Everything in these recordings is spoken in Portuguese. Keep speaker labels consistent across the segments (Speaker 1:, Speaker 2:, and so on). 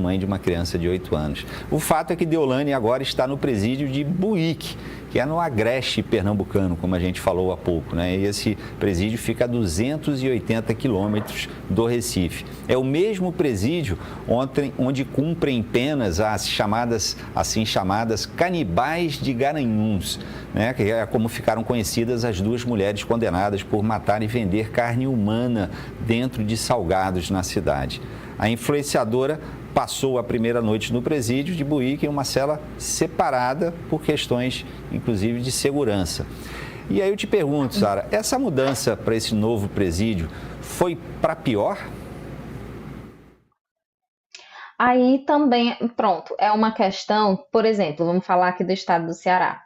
Speaker 1: mãe de uma criança de 8 anos. O fato é que Deolane agora está no presídio de Buíque, que é no agreste pernambucano, como a gente falou há pouco, né? E esse presídio fica a 280 quilômetros do Recife. É o mesmo presídio onde cumprem penas as assim chamadas canibais de Garanhuns, né? Que é como ficaram conhecidas as duas mulheres condenadas por matar e vender carne humana dentro de Salgados, na cidade. A influenciadora passou a primeira noite no presídio de Buíque em uma cela separada por questões, inclusive, de segurança. E aí eu te pergunto, Sara, essa mudança para esse novo presídio foi para pior?
Speaker 2: Aí também, pronto, é uma questão, por exemplo, vamos falar aqui do estado do Ceará.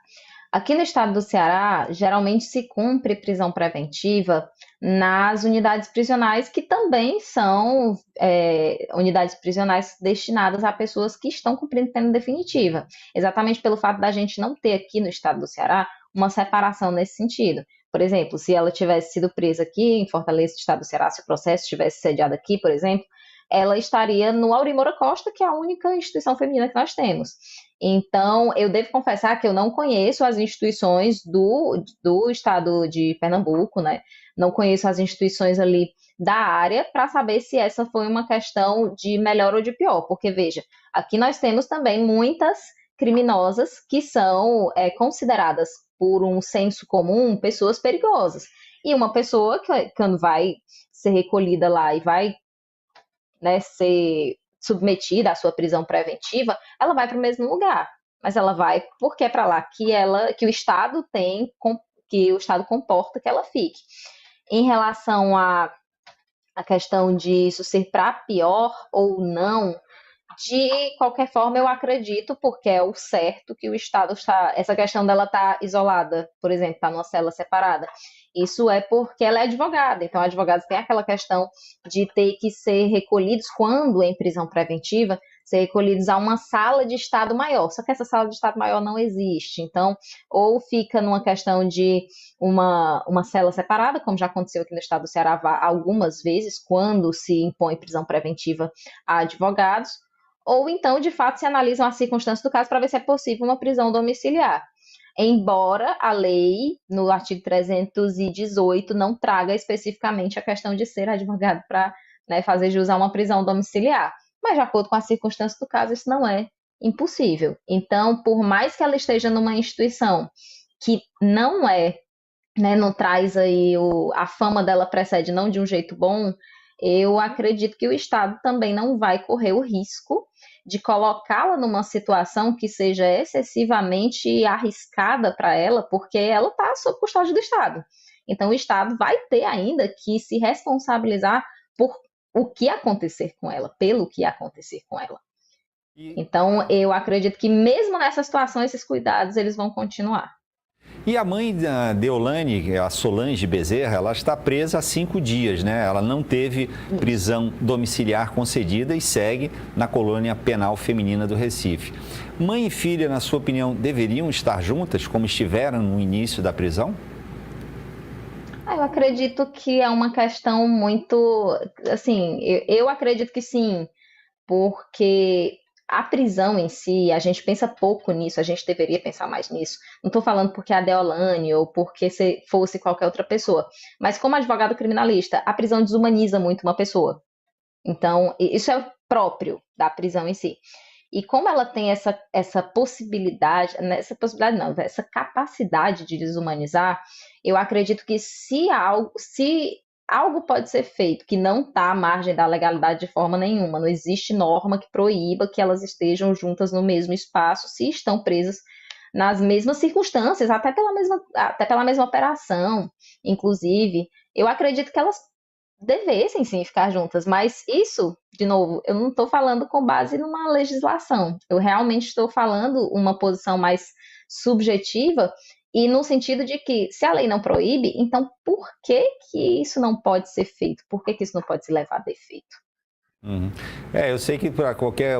Speaker 2: Aqui no estado do Ceará, geralmente se cumpre prisão preventiva nas unidades prisionais, que também são unidades prisionais destinadas a pessoas que estão cumprindo pena definitiva. Exatamente pelo fato da gente não ter aqui no estado do Ceará uma separação nesse sentido. Por exemplo, se ela tivesse sido presa aqui em Fortaleza, estado do Ceará, se o processo tivesse sediado aqui, por exemplo, ela estaria no Aurimora Costa, que é a única instituição feminina que nós temos. Então, eu devo confessar que eu não conheço as instituições do estado de Pernambuco, né? Não conheço as instituições ali da área para saber se essa foi uma questão de melhor ou de pior. Porque, veja, aqui nós temos também muitas criminosas que são consideradas por um senso comum pessoas perigosas. E uma pessoa que quando vai ser recolhida lá e vai, né, ser submetida à sua prisão preventiva, ela vai para o mesmo lugar. Mas ela vai porque é para lá que o Estado tem, que o Estado comporta que ela fique. Em relação à questão de isso ser para pior ou não, de qualquer forma, eu acredito, porque é o certo que o Estado está. Essa questão dela estar isolada, por exemplo, estar numa cela separada, isso é porque ela é advogada. Então, advogados têm aquela questão de ter que ser recolhidos, quando em prisão preventiva, ser recolhidos a uma sala de Estado maior. Só que essa sala de Estado maior não existe. Então, ou fica numa questão de uma cela separada, como já aconteceu aqui no Estado do Ceará algumas vezes, quando se impõe prisão preventiva a advogados, ou então, de fato, se analisam as circunstâncias do caso para ver se é possível uma prisão domiciliar. Embora a lei, no artigo 318, não traga especificamente a questão de ser advogado para, né, fazer jus a uma prisão domiciliar. Mas, de acordo com as circunstâncias do caso, isso não é impossível. Então, por mais que ela esteja numa instituição que não né, não traz aí a fama dela precede não de um jeito bom, eu acredito que o Estado também não vai correr o risco de colocá-la numa situação que seja excessivamente arriscada para ela, porque ela está sob custódia do Estado. Então, o Estado vai ter ainda que se responsabilizar por o que acontecer com ela, pelo que acontecer com ela. Então, eu acredito que mesmo nessa situação, esses cuidados eles vão continuar.
Speaker 1: E a mãe da Deolane, a Solange Bezerra, ela está presa há 5 dias, né? Ela não teve prisão domiciliar concedida e segue na colônia penal feminina do Recife. Mãe e filha, na sua opinião, deveriam estar juntas como estiveram no início da prisão?
Speaker 2: Eu acredito que é uma questão muito, assim, eu acredito que sim, porque a prisão em si, a gente pensa pouco nisso, a gente deveria pensar mais nisso. Não estou falando porque é a Deolane ou porque se fosse qualquer outra pessoa, mas como advogado criminalista, a prisão desumaniza muito uma pessoa. Então, isso é próprio da prisão em si. E como ela tem essa possibilidade, não, essa capacidade de desumanizar, eu acredito que se algo pode ser feito que não está à margem da legalidade de forma nenhuma, não existe norma que proíba que elas estejam juntas no mesmo espaço se estão presas nas mesmas circunstâncias, até pela mesma operação, inclusive, eu acredito que elas devessem sim ficar juntas, mas isso, de novo, eu não estou falando com base numa legislação, eu realmente estou falando uma posição mais subjetiva e no sentido de que se a lei não proíbe, então por que que isso não pode ser feito? Por que que isso não pode se levar a defeito?
Speaker 1: Eu sei que para qualquer